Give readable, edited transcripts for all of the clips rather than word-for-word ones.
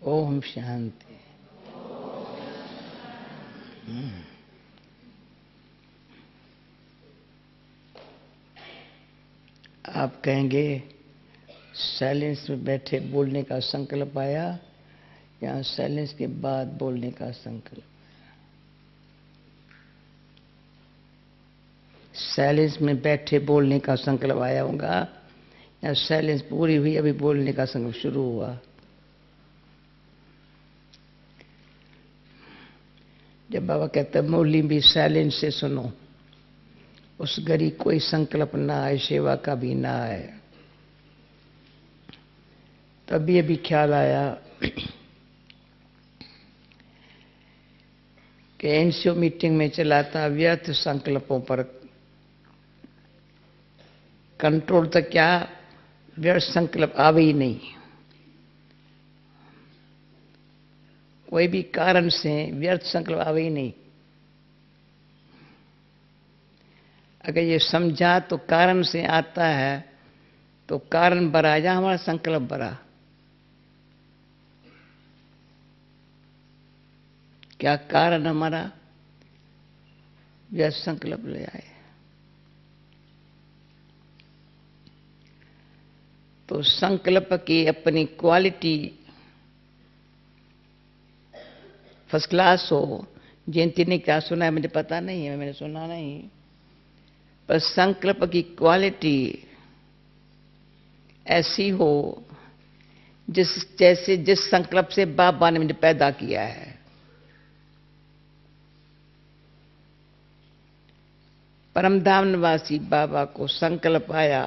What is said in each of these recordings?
ओम शांति। आप कहेंगे साइलेंस में बैठे बोलने का संकल्प आया या साइलेंस के बाद बोलने का संकल्प? साइलेंस में बैठे बोलने का संकल्प आया होगा या साइलेंस पूरी हुई अभी बोलने का संकल्प शुरू हुआ? जब बाबा कहते हैं मौली भी साइलेंस से सुनो, उस घड़ी कोई संकल्प ना आए, सेवा का भी ना आए। तभी अभी ख्याल आया कि एनसीओ मीटिंग में चला था, व्यर्थ संकल्पों पर कंट्रोल तक क्या, व्यर्थ संकल्प आवे ही नहीं। कोई भी कारण से व्यर्थ संकल्प आवे ही नहीं। अगर ये समझा तो कारण से आता है, तो कारण बड़ा या हमारा संकल्प बड़ा? क्या कारण हमारा व्यर्थ संकल्प ले आए? तो संकल्प की अपनी क्वालिटी फर्स्ट क्लास हो। जयंती ने क्या सुना है मुझे पता नहीं है, मैंने सुना नहीं, पर संकल्प की क्वालिटी ऐसी हो जिस संकल्प से बाबा ने मुझे पैदा किया है। परमधाम निवासी बाबा को संकल्प आया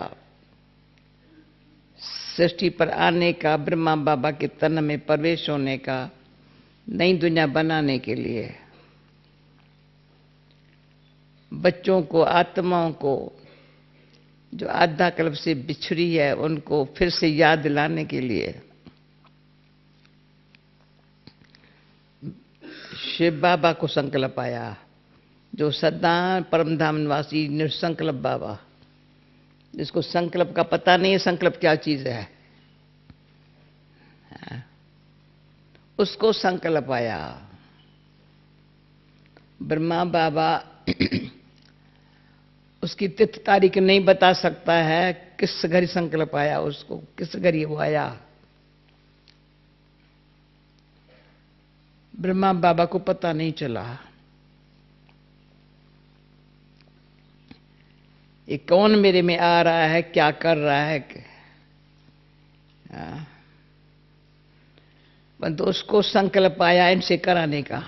सृष्टि पर आने का, ब्रह्मा बाबा के तन में प्रवेश होने का, नई दुनिया बनाने के लिए। बच्चों को, आत्माओं को जो आधा कल्प से बिछड़ी है, उनको फिर से याद दिलाने के लिए शिव बाबा को संकल्प आया, जो सदा परमधाम निवासी निसंकल्प बाबा, जिसको संकल्प का पता नहीं है संकल्प क्या चीज है, उसको संकल्प आया। ब्रह्मा बाबा उसकी तिथि तारीख नहीं बता सकता है, किस घड़ी संकल्प आया उसको, किस घड़ी वो आया। ब्रह्मा बाबा को पता नहीं चला ये कौन मेरे में आ रहा है, क्या कर रहा है। परंतु उसको संकल्प आया इनसे कराने का।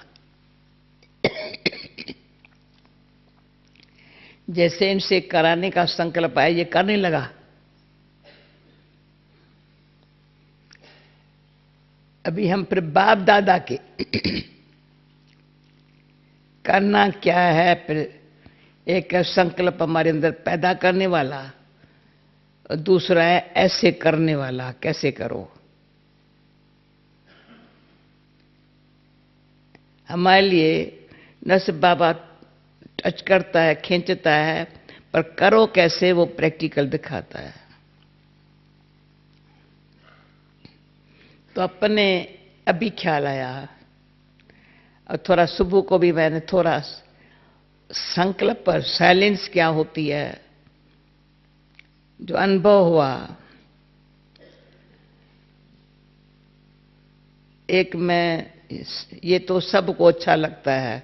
जैसे इनसे कराने का संकल्प आया, ये करने लगा। अभी हम फिर बाप दादा के करना क्या है, फिर एक संकल्प हमारे अंदर पैदा करने वाला और दूसरा है ऐसे करने वाला, कैसे करो। हमारे लिए न सिर्फ बाबा टच करता है, खींचता है, पर करो कैसे वो प्रैक्टिकल दिखाता है। तो अपने अभी ख्याल आया, और थोड़ा सुबह को भी मैंने थोड़ा संकल्प पर साइलेंस क्या होती है जो अनुभव हुआ। एक में ये तो सबको अच्छा लगता है,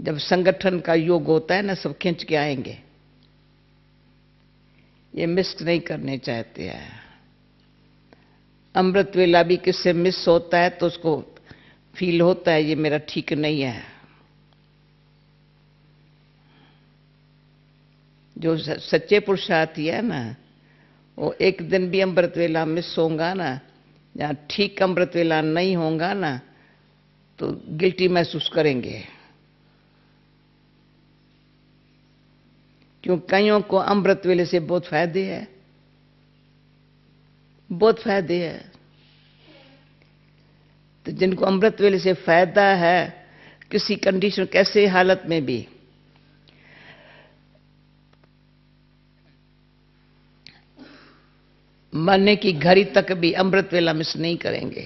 जब संगठन का योग होता है ना, सब खींच के आएंगे, ये मिस नहीं करने चाहते हैं। अमृत वेला भी किससे मिस होता है तो उसको फील होता है ये मेरा ठीक नहीं है। जो सच्चे पुरुषार्थी है ना, वो एक दिन भी अमृत वेला मिस होगा ना, या ठीक अमृत वेला नहीं होगा ना, तो गिल्टी महसूस करेंगे। क्यों? कईयों को अमृत वेले से बहुत फायदे है, बहुत फायदे है। तो जिनको अमृत वेले से फायदा है, किसी कंडीशन, कैसे हालत में भी, मरने की घड़ी तक भी अमृत वेला मिस नहीं करेंगे।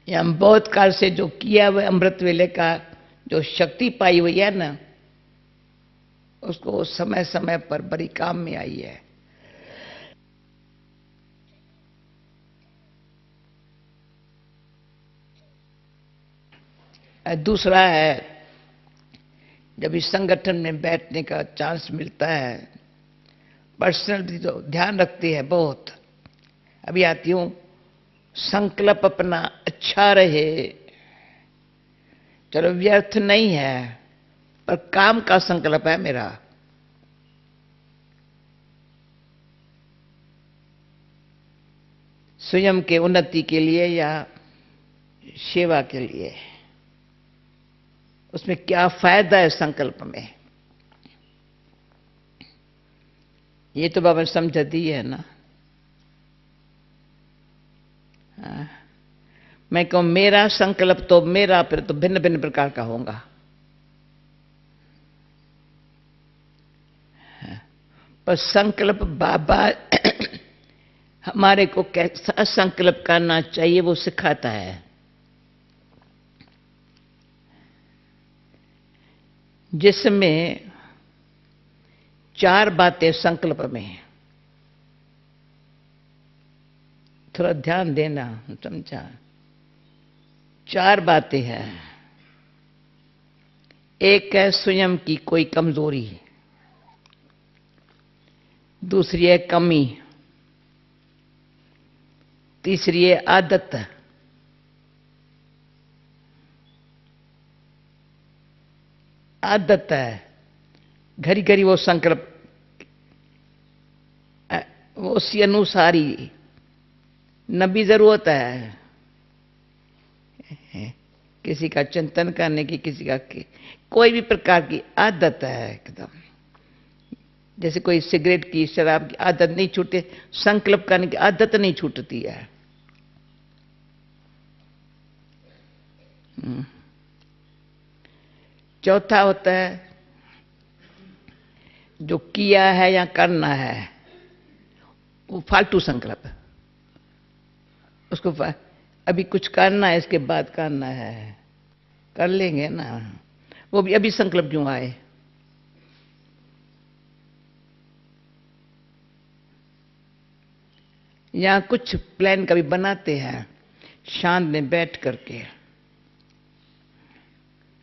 ये हम बहुत काल से जो किया हुआ अमृत वेले का जो शक्ति पाई हुई है ना, उसको समय समय पर बड़ी काम में आई है। दूसरा है, जब इस संगठन में बैठने का चांस मिलता है, पर्सनली तो ध्यान रखती है बहुत। अभी आती हूं, संकल्प अपना अच्छा रहे, चलो व्यर्थ नहीं है, पर काम का संकल्प है मेरा। स्वयं के उन्नति के लिए या सेवा के लिए, उसमें क्या फायदा है संकल्प में, ये तो बाबा ने समझा दी है ना। मैं कहूं मेरा संकल्प तो मेरा फिर तो भिन्न भिन्न प्रकार का होगा। पर संकल्प बाबा हमारे को कैसा संकल्प करना चाहिए वो सिखाता है। जिसमें 4 बातें संकल्प में, थोड़ा ध्यान देना, समझा। 4 बातें हैं। एक है स्वयं की कोई कमजोरी, दूसरी है कमी, तीसरी है आदत, आदत है घड़ी घड़ी वो संकल्प वो उसी अनुसार ही न भी जरूरत है किसी का चिंतन करने की, किसी का कोई भी प्रकार की आदत है एकदम। जैसे कोई सिगरेट की, शराब की आदत नहीं छूटे, संकल्प करने की आदत नहीं छूटती है। चौथा होता है जो किया है या करना है वो फालतू संकल्प, उसको अभी कुछ करना है, इसके बाद करना है, कर लेंगे ना, वो भी अभी संकल्प क्यों आए। यहां कुछ प्लान कभी बनाते हैं शांत में बैठ करके,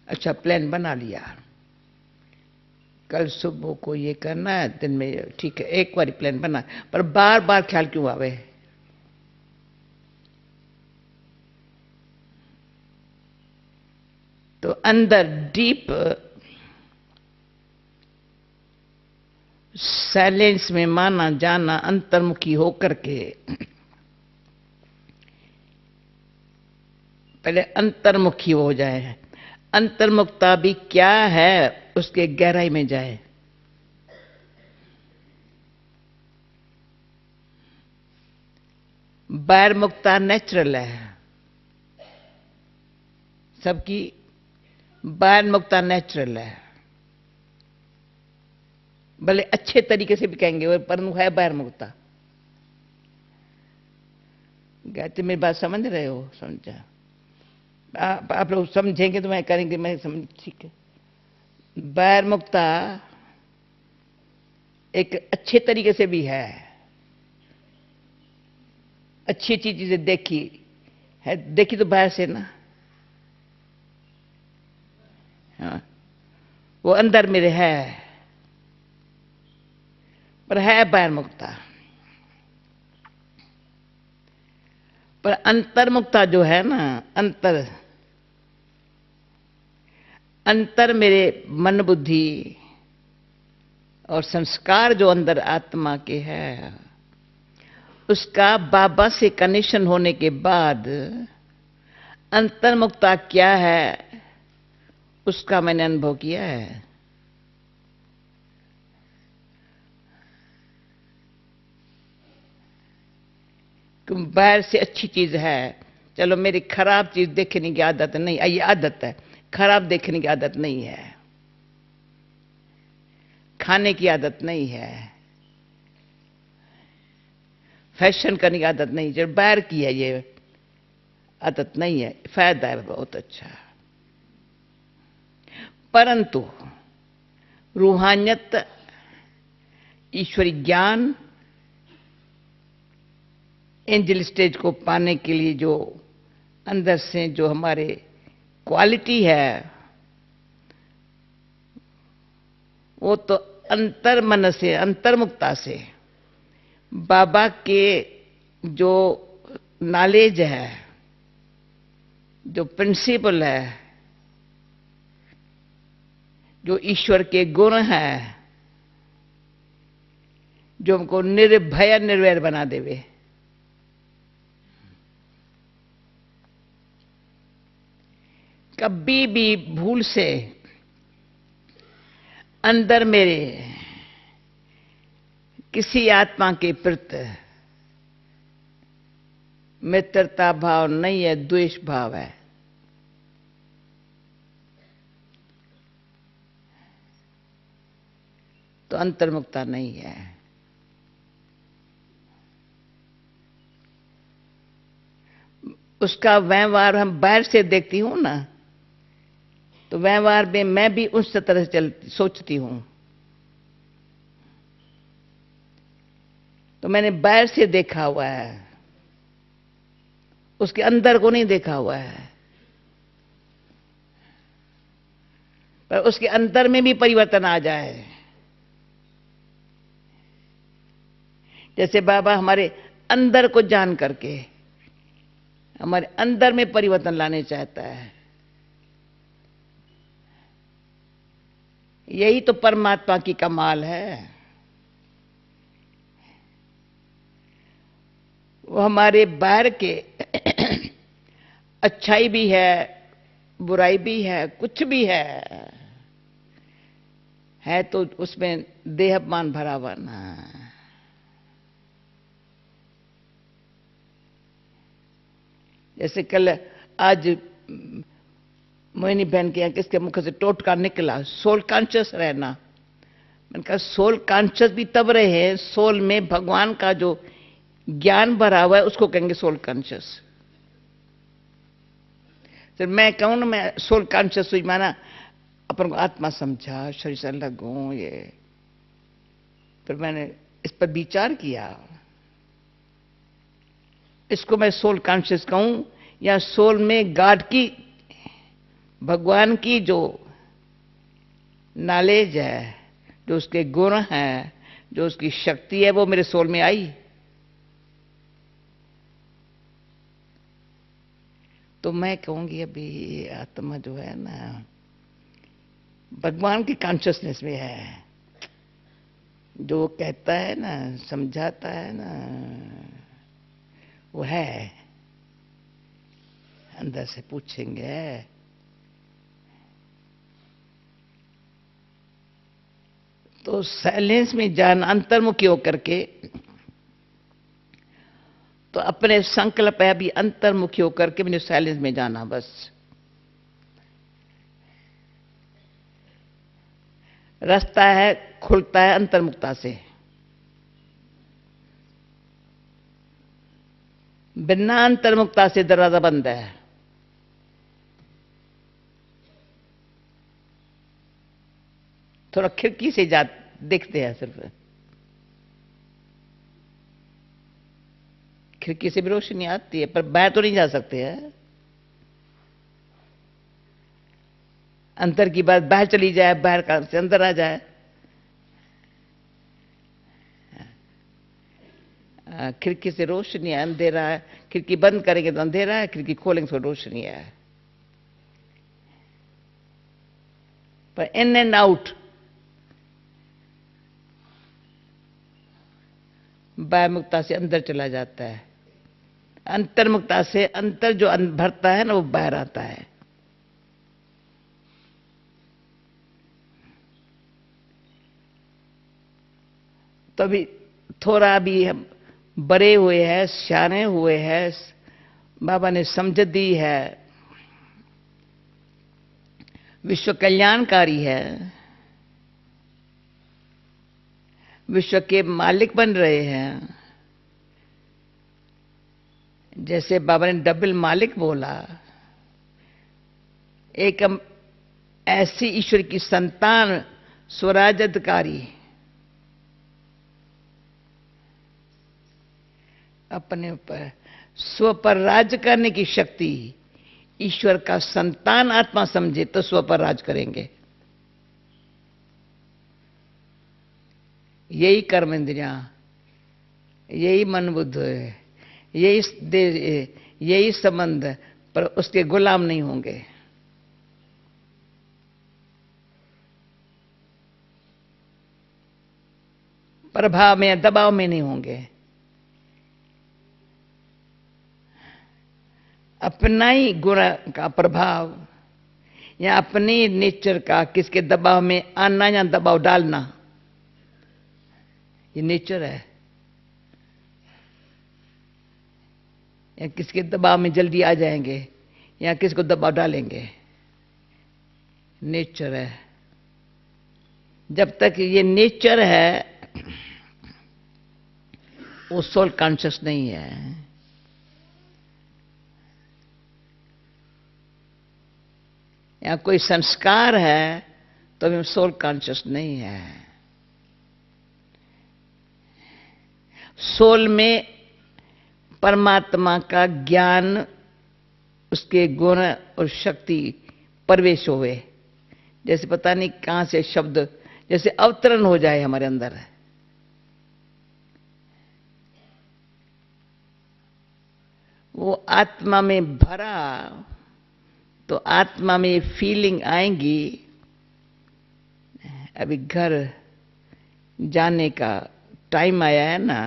अच्छा प्लान बना लिया, कल सुबह को ये करना है, दिन में ठीक है, एक बार प्लान बना, पर बार बार ख्याल क्यों आवे। तो अंदर डीप साइलेंस में माना जाना, अंतर्मुखी होकर के पहले अंतर्मुखी हो जाए। अंतर्मुखता भी क्या है उसके गहराई में जाए। बहिर्मुखता नेचुरल है सबकी, बहिर्मुखता नेचुरल है, भले अच्छे तरीके से भी कहेंगे परंतु है बहिर्मुखता। गायत्री मेरी बात समझ रहे हो? समझा? आप लोग समझेंगे तो मैं करेंगे, मैं समझ, ठीक है। बहिर्मुखता एक अच्छे तरीके से भी है, अच्छी अच्छी चीजें देखी है, देखी तो बाहर से ना, हाँ, वो अंदर मेरे है, पर है बहिर्मुखता। पर अंतर्मुखता जो है ना, अंतर अंतर मेरे मन बुद्धि और संस्कार जो अंदर आत्मा के है, उसका बाबा से कनेक्शन होने के बाद अंतर्मुखता क्या है उसका मैंने अनुभव किया है। बाहर से अच्छी चीज है, चलो मेरी खराब चीज देखने की आदत नहीं, ये आदत है, खराब देखने की आदत नहीं है, खाने की आदत नहीं है, फैशन करने की आदत नहीं, जो बाहर की है ये आदत नहीं है, फायदा है बहुत अच्छा। परंतु रूहानियत, ईश्वरी ज्ञान, एंजल स्टेज को पाने के लिए जो अंदर से जो हमारे क्वालिटी है, वो तो अंतर मन से, अंतर्मुखता से बाबा के जो नॉलेज है, जो प्रिंसिपल है, जो ईश्वर के गुण है, जो हमको निर्भय निर्वैर बना देवे। कभी भी भूल से अंदर मेरे किसी आत्मा के प्रति मित्रता भाव नहीं है, द्वेष भाव है। तो अंतर्मुखता नहीं है। उसका व्यवहार हम बाहर से देखती हूं ना, तो व्यवहार में मैं भी उस तरह से सोचती हूं। तो मैंने बाहर से देखा हुआ है, उसके अंदर को नहीं देखा हुआ है। पर उसके अंदर में भी परिवर्तन आ जाए। जैसे बाबा हमारे अंदर को जान करके हमारे अंदर में परिवर्तन लाने चाहता है। यही तो परमात्मा की कमाल है। वो हमारे बाहर के अच्छाई भी है, बुराई भी है, कुछ भी है तो उसमें देहाभिमान भरा हुआ ना। जैसे कल आज मोहिनी बहन के यहाँ किसके मुख से टोटका निकला, सोल कॉन्शियस रहना। मैंने कहा सोल कॉन्शियस भी तब रहे, सोल में भगवान का जो ज्ञान भरा हुआ है उसको कहेंगे सोल कॉन्शियस। फिर मैं कहूं ना मैं सोल कॉन्शियस हुई, माना अपन को आत्मा समझा, शरीर से अलग हूं ये। फिर मैंने इस पर विचार किया, इसको मैं सोल कॉन्शियस कहूं या सोल में गॉड की, भगवान की जो नॉलेज है, जो उसके गुण हैं, जो उसकी शक्ति है, वो मेरे सोल में आई। तो मैं कहूंगी अभी आत्मा जो है ना भगवान की कॉन्शियसनेस में है। जो कहता है ना, समझाता है ना, वो है। अंदर से पूछेंगे तो साइलेंस में जान, अंतर्मुखी होकर के, तो अपने संकल्प है अभी अंतर्मुखी होकर के मैंने साइलेंस में जाना। बस रास्ता है, खुलता है अंतर्मुखता से। बिना अंतर्मुखता से दरवाजा बंद है। थोड़ा खिड़की से जा देखते हैं, सिर्फ खिड़की से भी रोशनी आती है, पर बाहर तो नहीं जा सकते हैं। अंदर की बात बाहर चली जाए, बाहर का से अंदर आ जाए। खिड़की से रोशनी है, अंधेरा है। खिड़की बंद करेंगे तो अंधेरा है, खिड़की खोलेंगे तो रोशनी है। पर इन एंड आउट बाह्यमुखता से अंदर चला जाता है, अंतर्मुखता से अंतर जो भरता है ना वो बाहर आता है। तो अभी थोड़ा भी हम बड़े हुए हैं, सियाने हुए हैं, बाबा ने समझ दी है, विश्व कल्याणकारी है, विश्व के मालिक बन रहे हैं। जैसे बाबा ने डबल मालिक बोला, एक हम ऐसी ईश्वर की संतान स्वराजधिकारी, अपने ऊपर स्व पर राज करने की शक्ति ईश्वर का संतान आत्मा समझे तो स्व पर राज करेंगे। यही कर्म इंद्रियां, यही मन बुद्ध, यही संबंध, पर उसके गुलाम नहीं होंगे। प्रभाव में, दबाव में नहीं होंगे। अपना ही गुण का प्रभाव या अपने नेचर का किसके दबाव में आना या दबाव डालना, ये नेचर है। या किसके दबाव में जल्दी आ जाएंगे या किसको दबाव डालेंगे, नेचर है। जब तक ये नेचर है वो सोल कॉन्शियस नहीं है। या कोई संस्कार है तो भी सोल कॉन्शियस नहीं है। सोल में परमात्मा का ज्ञान, उसके गुण और शक्ति प्रवेश होवे, जैसे पता नहीं कहां से शब्द जैसे अवतरण हो जाए हमारे अंदर। वो आत्मा में भरा तो आत्मा में फीलिंग आएंगी। अभी घर जाने का टाइम आया है ना,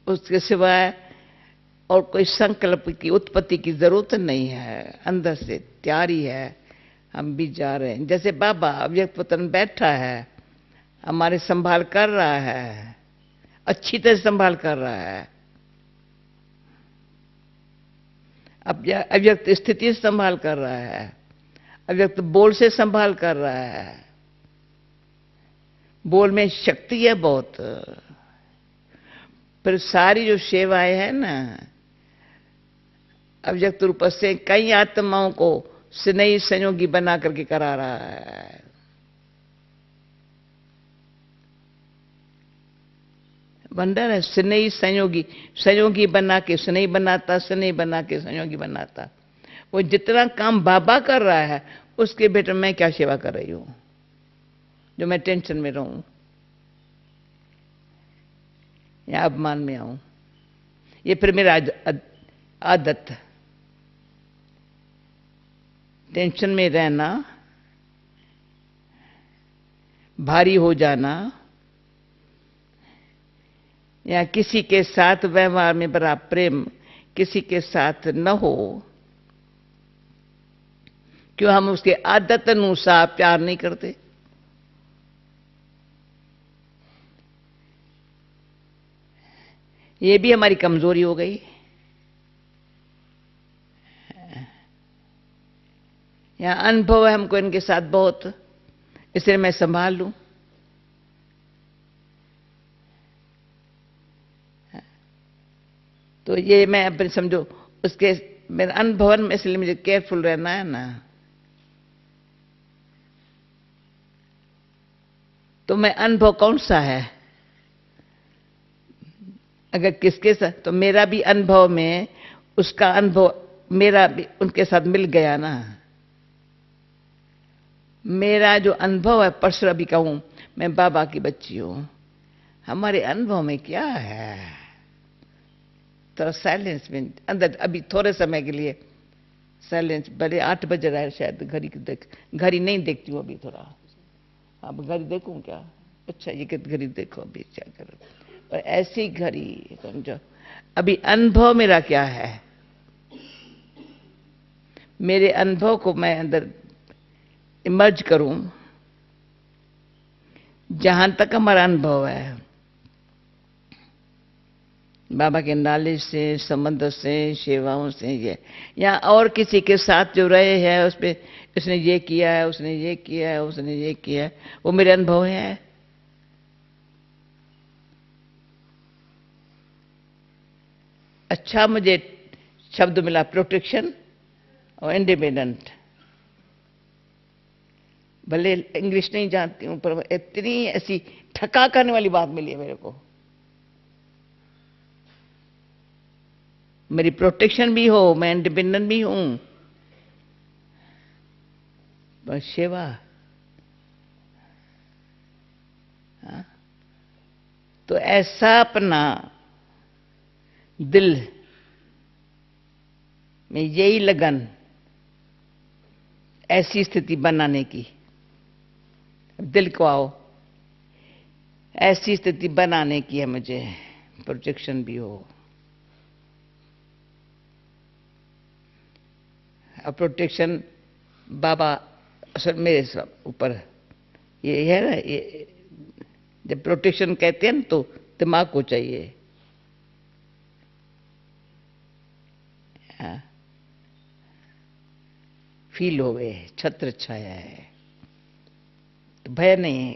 उसके सिवाय और कोई संकल्प की उत्पत्ति की जरूरत नहीं है। अंदर से तैयारी है, हम भी जा रहे हैं। जैसे बाबा अव्यक्त वतन बैठा है, हमारे संभाल कर रहा है, अच्छी तरह संभाल कर रहा है। अव्यक्त स्थिति से संभाल कर रहा है, अव्यक्त बोल से संभाल कर रहा है। बोल में शक्ति है बहुत। फिर सारी जो सेवाएं है ना, अव्यक्त रूप से कई आत्माओं को स्नेही संयोगी बना करके करा रहा है। वंडर है, स्नेही संयोगी, संयोगी बना के स्नेही बनाता, स्नेही बना के संयोगी बनाता। वो जितना काम बाबा कर रहा है उसके बेटे मैं क्या सेवा कर रही हूं जो मैं टेंशन में रहूं या अपमान में आऊं। ये फिर मेरा आदत, टेंशन में रहना, भारी हो जाना, या किसी के साथ व्यवहार में बड़ा प्रेम किसी के साथ न हो, क्यों हम उसके आदत अनुसार प्यार नहीं करते। ये भी हमारी कमजोरी हो गई। या अनुभव है हमको इनके साथ बहुत, इसलिए मैं संभाल लूं। तो ये मैं अपने समझो उसके मेरे अनुभव में, इसलिए मुझे केयरफुल रहना है ना। तो मैं अनुभव कौन सा है, अगर किसके साथ, तो मेरा भी अनुभव में उसका अनुभव मेरा भी उनके साथ मिल गया ना। मेरा जो अनुभव है, परसों अभी कहूं मैं बाबा की बच्ची हूं, हमारे अनुभव में क्या है। थोड़ा साइलेंस में अंदर अभी थोड़े समय के लिए साइलेंस। भले 8 बज रहा है शायद, घड़ी नहीं देखती हूँ अभी थोड़ा। अब घड़ी देखूं क्या, अच्छा ये घड़ी देखो अभी क्या करो, पर ऐसी घड़ी समझो। अभी अनुभव मेरा क्या है, मेरे अनुभव को मैं अंदर इमर्ज करूं। जहां तक हमारा अनुभव है बाबा के नॉलेज से, संबंध से, सेवाओं से, ये या और किसी के साथ जो रहे हैं उस पे उसने ये किया है, उसने ये किया है, उसने ये किया है, वो मेरे अनुभव है। अच्छा मुझे शब्द मिला, प्रोटेक्शन और इंडिपेंडेंट। भले इंग्लिश नहीं जानती हूं, पर इतनी ऐसी ठका करने वाली बात मिली है मेरे को। मेरी प्रोटेक्शन भी हो, मैं इंडिपेंडेंट भी हूं, बस सेवा। हाँ? तो ऐसा अपना दिल में यही लगन, ऐसी स्थिति बनाने की, दिल को आओ, ऐसी स्थिति बनाने की है मुझे, प्रोटेक्शन भी हो। और प्रोटेक्शन बाबा असल मेरे ऊपर ये है ना, ये जब प्रोटेक्शन कहते हैं ना तो दिमाग को चाहिए। हाँ, फील हो गए, छत्र छाया है, तो भय नहीं,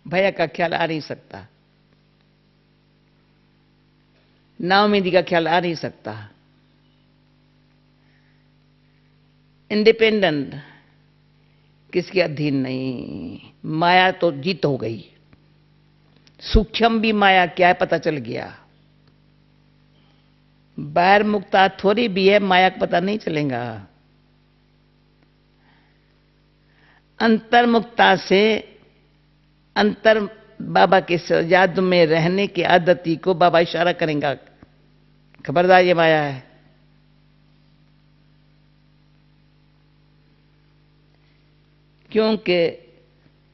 भय का ख्याल आ नहीं सकता, नाउमीदी का ख्याल आ नहीं सकता। इंडिपेंडेंट, किसके अधीन नहीं। माया तो जीत हो गई, सूक्ष्म भी माया क्या है पता चल गया। बाहर मुक्ता थोड़ी भी है, माया का पता नहीं चलेगा। अंतर्मुक्ता से अंतर बाबा के याद में रहने की आदती को बाबा इशारा करेंगे, खबरदार ये माया है। क्योंकि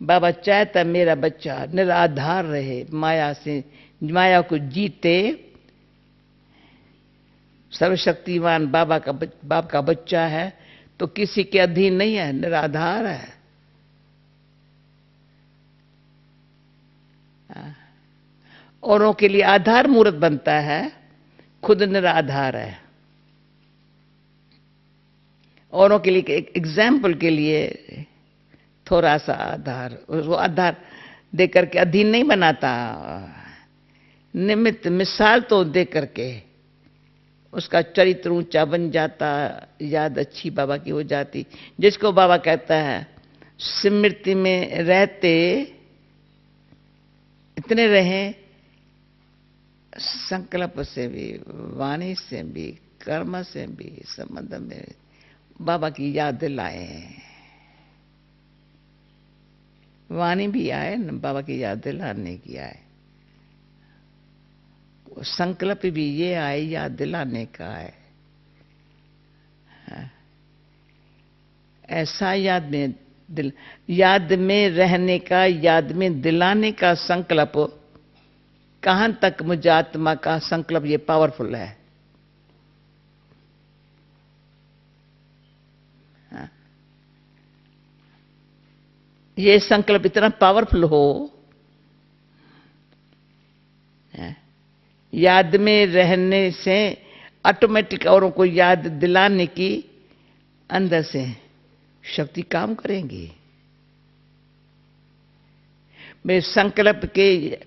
बाबा चाहता मेरा बच्चा निराधार रहे, माया से, माया को जीते। सर्वशक्तिमान बाबा का बाप का बच्चा है तो किसी के अधीन नहीं है, निराधार है। औरों के लिए आधार मूर्त बनता है, खुद निराधार है। औरों के लिए एग्जाम्पल के लिए थोड़ा सा आधार, वो आधार देकर के अधीन नहीं बनाता, निमित्त मिसाल तो दे करके उसका चरित्र ऊंचा बन जाता, याद अच्छी बाबा की हो जाती। जिसको बाबा कहता है स्मृति में रहते इतने रहें, संकल्प से भी, वाणी से भी, कर्म से भी संबंध में बाबा की याद दिलाए। वाणी भी आए न, बाबा की याद दिलाने की आए, संकल्प भी ये आए, याद दिलाने का है। ऐसा याद में रहने का, याद में दिलाने का संकल्प, कहां तक मुझे आत्मा का संकल्प ये पावरफुल है। ये संकल्प इतना पावरफुल हो, याद में रहने से ऑटोमेटिक औरों को याद दिलाने की अंदर से शक्ति काम करेंगी। मेरे संकल्प के,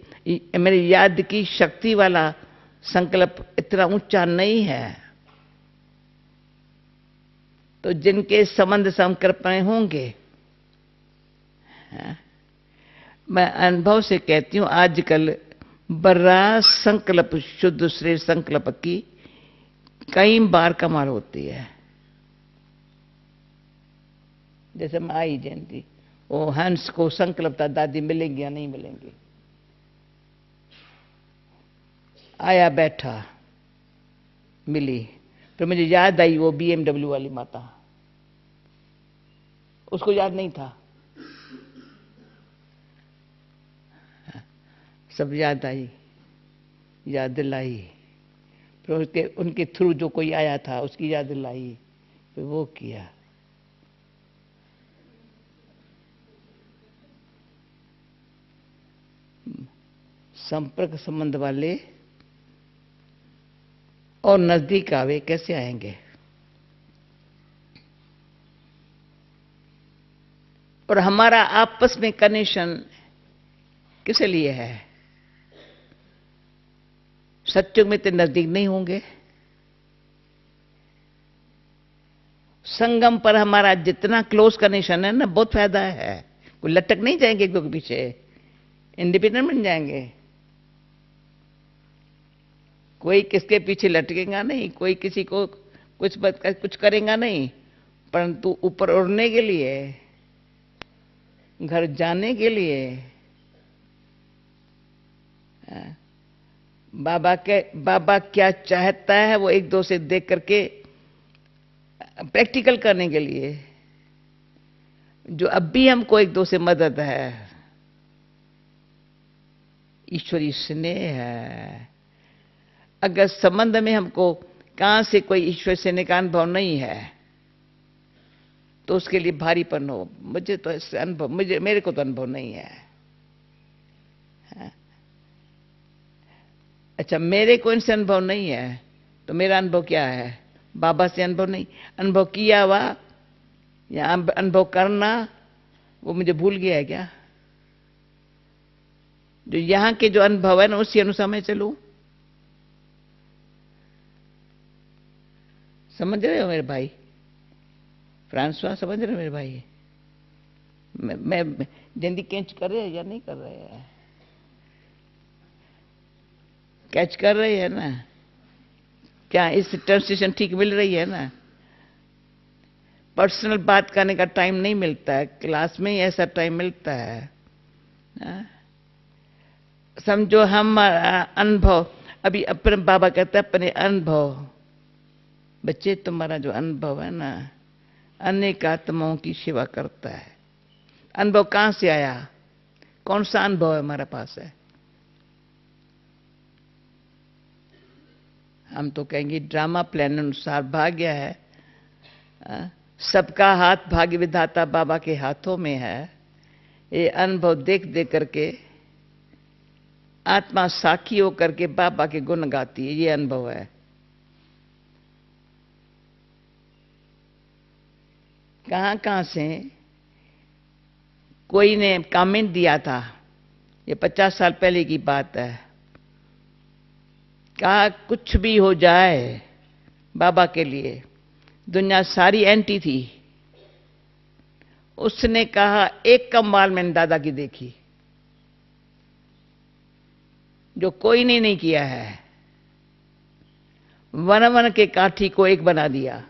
मेरे याद की शक्ति वाला संकल्प इतना ऊंचा नहीं है, तो जिनके संबंध संकल्पनाएं होंगे, मैं अनुभव से कहती हूं आजकल बड़ा संकल्प, शुद्ध श्रेष्ठ संकल्प की कई बार कमाल होती है। जैसे माई जयंती, वो हंस को संकल्प था दादी मिलेंगी या नहीं मिलेंगी, आया बैठा मिली, फिर मुझे याद आई वो BMW वाली माता, उसको याद नहीं था, सब याद आई, याद दिलाई, फिर उनके थ्रू जो कोई आया था उसकी याद दिलाई, फिर वो किया। संपर्क संबंध वाले और नजदीक आवे कैसे आएंगे? और हमारा आपस में कनेक्शन किस लिए है? सत्युग में इतने नजदीक नहीं होंगे। संगम पर हमारा जितना क्लोज कनेक्शन है ना, बहुत फायदा है। कोई लटक नहीं जाएंगे एक दो के पीछे, इंडिपेंडेंट बन जाएंगे। कोई किसके पीछे लटकेगा नहीं, कोई किसी को कुछ करेगा नहीं, परंतु ऊपर उड़ने के लिए, घर जाने के लिए बाबा क्या चाहता है वो एक दो से देख करके प्रैक्टिकल करने के लिए, जो अब भी हमको एक दो से मदद है, ईश्वरी स्नेह है। अगर संबंध में हमको कहां से कोई ईश्वर स्नेह का अनुभव नहीं है तो उसके लिए भारीपन हो। मुझे तो ऐसे अनुभव, मेरे को तो अनुभव नहीं है। अच्छा, मेरे को इनसे अनुभव नहीं है तो मेरा अनुभव क्या है? बाबा से अनुभव नहीं, अनुभव किया हुआ या अनुभव करना वो मुझे भूल गया है क्या? जो यहां के जो अनुभव है ना उसी अनुसार मैं चलूं। समझ रहे हो मेरे भाई? फ्रांसवा समझ रहे हो मेरे भाई? मैं जिंदगी कैच कर रहे हैं या नहीं कर रहे हैं? कैच कर रहे हैं ना? क्या इस ट्रांसलेशन ठीक मिल रही है ना? पर्सनल बात करने का टाइम नहीं मिलता है, क्लास में ही ऐसा टाइम मिलता है। समझो हम अनुभव, अभी अपने बाबा कहते हैं अपने अनुभव, बच्चे तुम्हारा जो अनुभव है ना अनेक आत्माओं की सेवा करता है। अनुभव कहां से आया? कौन सा अनुभव है हमारे पास है? हम तो कहेंगे ड्रामा प्लान अनुसार भाग्य है। सबका हाथ भाग्य विधाता बाबा के हाथों में है। ये अनुभव देख देख करके आत्मा साखी होकर के बाबा के गुण गाती है, ये अनुभव है। कहां कहां से कोई ने कमेंट दिया था, ये 50 साल पहले की बात है, कहा कुछ भी हो जाए बाबा के लिए, दुनिया सारी एंटी थी। उसने कहा एक कमाल मैंने दादा की देखी जो कोई ने नहीं किया है, वन वन के काठी को एक बना दिया।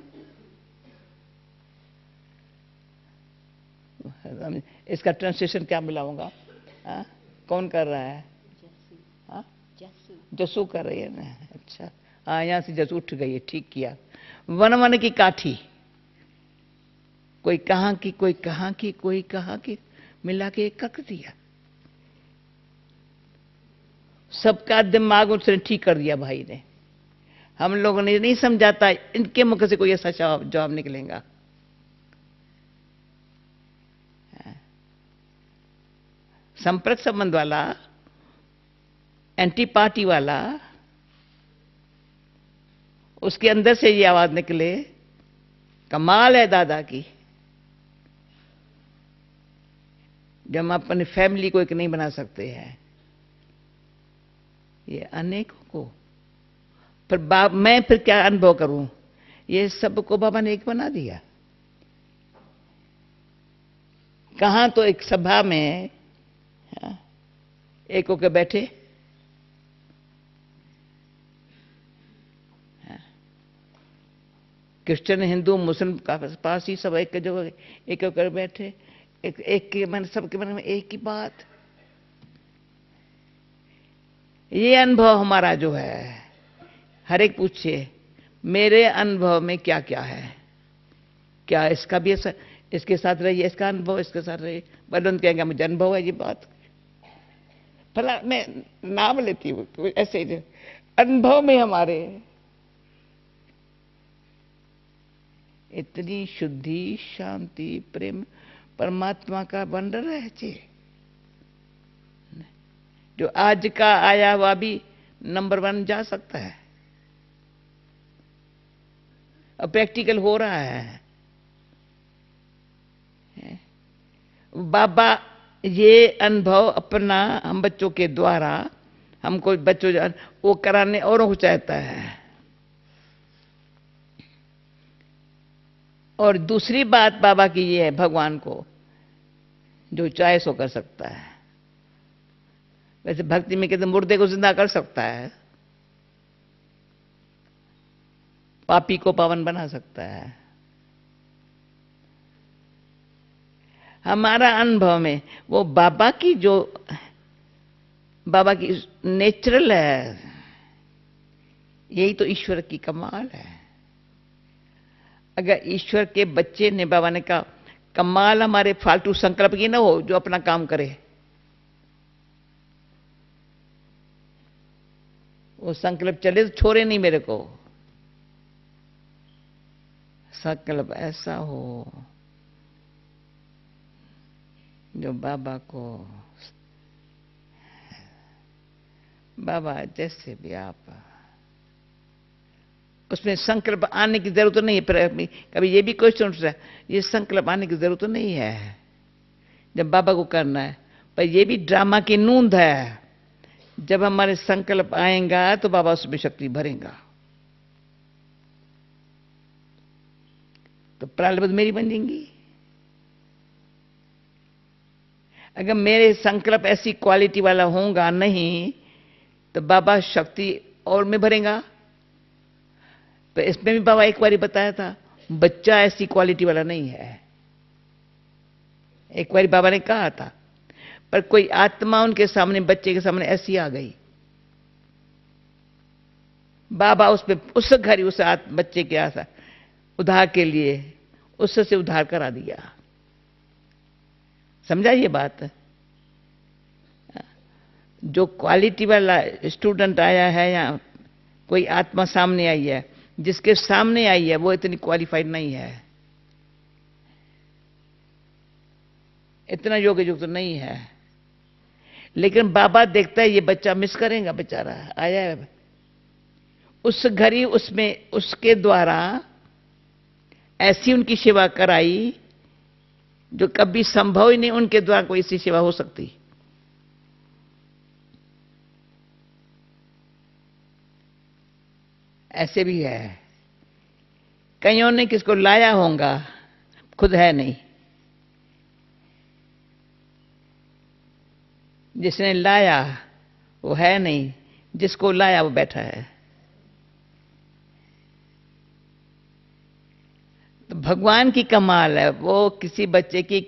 इसका ट्रांसलेशन क्या मिलाऊंगा? कौन कर रहा है? जसू कर रही है ना? अच्छा, हाँ, यहां से जसू उठ गई है, ठीक किया। वन वन की काठी, कोई कहां की, कोई कहां की, कोई कहां की, मिला के एक कर दिया। सबका दिमाग उसने ठीक कर दिया भाई ने। हम लोगों ने नहीं समझाता, इनके मुख से कोई ऐसा जवाब निकलेगा। संपर्क संबंध वाला, एंटी पार्टी वाला, उसके अंदर से ये आवाज निकले, कमाल है दादा की। जब हम अपनी फैमिली को एक नहीं बना सकते हैं, ये अनेकों को, पर मैं फिर क्या अनुभव करूं? ये सबको बाबा ने एक बना दिया। कहां तो एक सभा में एक होकर बैठे, क्रिश्चियन, हिंदू, मुस्लिम पारसी सब एक जगह एक होकर बैठे, एक के मन, सबके मन में एक ही बात। ये अनुभव हमारा जो है, हर एक पूछे मेरे अनुभव में क्या क्या है, क्या इसका भी ऐसा, इसके साथ रहिए, इसका अनुभव इसके साथ रहिए। बलवंत कहेंगे मुझे अनुभव है ये बात, भला मैं नाम लेती हूँ तो ऐसे अनुभव में हमारे इतनी शुद्धि, शांति, प्रेम, परमात्मा का वंडर है जी, जो आज का आया हुआ भी नंबर 1 जा सकता है। अब प्रैक्टिकल हो रहा है। बाबा ये अनुभव अपना हम बच्चों के द्वारा हमको बच्चों वो कराने औरों को चाहता है। और दूसरी बात बाबा की ये है, भगवान को जो चाहे सो कर सकता है। वैसे भक्ति में कहते मुर्दे को जिंदा कर सकता है, पापी को पावन बना सकता है। हमारा अनुभव में वो बाबा की नेचुरल है, यही तो ईश्वर की कमाल है। अगर ईश्वर के बच्चे ने, बाबा ने कहा, कमाल हमारे फालतू संकल्प की ना हो, जो अपना काम करे। वो संकल्प चले तो छोड़े नहीं मेरे को। संकल्प ऐसा हो जो बाबा को, बाबा जैसे भी आप, उसमें संकल्प आने की जरूरत नहीं है। कभी ये भी क्वेश्चन उठ रहा है, ये संकल्प आने की जरूरत नहीं है जब बाबा को करना है, पर ये भी ड्रामा की नूंद है। जब हमारे संकल्प आएगा तो बाबा उसमें शक्ति भरेगा। तो प्रारब्ध मेरी बन जाएंगी। अगर मेरे संकल्प ऐसी क्वालिटी वाला होगा नहीं तो बाबा शक्ति और में भरेगा। तो इसमें भी बाबा एक बार बताया था, बच्चा ऐसी क्वालिटी वाला नहीं है। एक बार बाबा ने कहा था, पर कोई आत्मा उनके सामने, बच्चे के सामने ऐसी आ गई, बाबा उसमें उस घड़ी उस बच्चे के आशा उद्धार के लिए उससे उद्धार करा दिया। समझा ये बात? जो क्वालिटी वाला स्टूडेंट आया है या कोई आत्मा सामने आई है, जिसके सामने आई है वो इतनी क्वालिफाइड नहीं है, इतना योग्य युक्त नहीं है। लेकिन बाबा देखता है ये बच्चा मिस करेगा, बेचारा आया है, उस घड़ी उसमें उसके द्वारा ऐसी उनकी सेवा कराई जो कभी संभव ही नहीं उनके द्वारा कोई ऐसी सेवा हो सकती। ऐसे भी है, कईयों ने किसको लाया होगा, खुद है नहीं। जिसने लाया वो है नहीं, जिसको लाया वो बैठा है। तो भगवान की कमाल है वो किसी बच्चे की।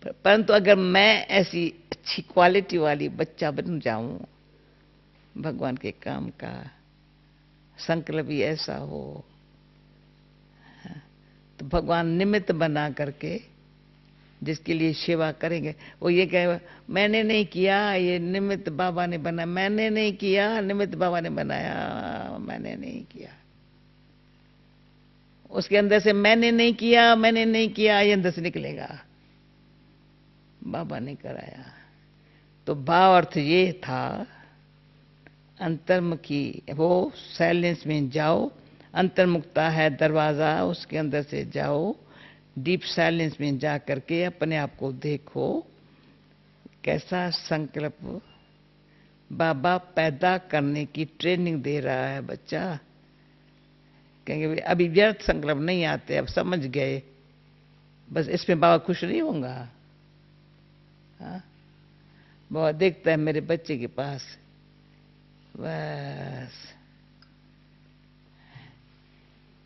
परंतु अगर मैं ऐसी अच्छी क्वालिटी वाली बच्चा बन जाऊं, भगवान के काम का संकल्प भी ऐसा हो, तो भगवान निमित्त बना करके जिसके लिए सेवा करेंगे, वो ये कहे मैंने नहीं किया, ये निमित्त बाबा ने बनाया, मैंने नहीं किया, निमित्त बाबा ने बनाया, मैंने नहीं किया। उसके अंदर से मैंने नहीं किया, मैंने नहीं किया, ये अंदर से निकलेगा, बाबा ने कराया। तो भाव अर्थ ये था, अंतर्मुखी हो, साइलेंस में जाओ, अंतर्मुखता है दरवाजा, उसके अंदर से जाओ, डीप साइलेंस में जा करके अपने आप को देखो, कैसा संकल्प बाबा पैदा करने की ट्रेनिंग दे रहा है बच्चा। कहेंगे अभी व्यर्थ संकल्प नहीं आते, अब समझ गए, बस इसमें बाबा खुश नहीं होगा। हाँ, बाबा देखता है मेरे बच्चे के पास, बस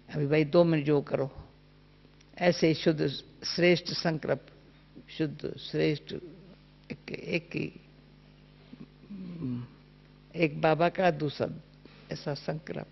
अभी भाई 2 मिनट जो करो, ऐसे शुद्ध श्रेष्ठ संकल्प, शुद्ध श्रेष्ठ एक बाबा का, दूसरा ऐसा संकल्प।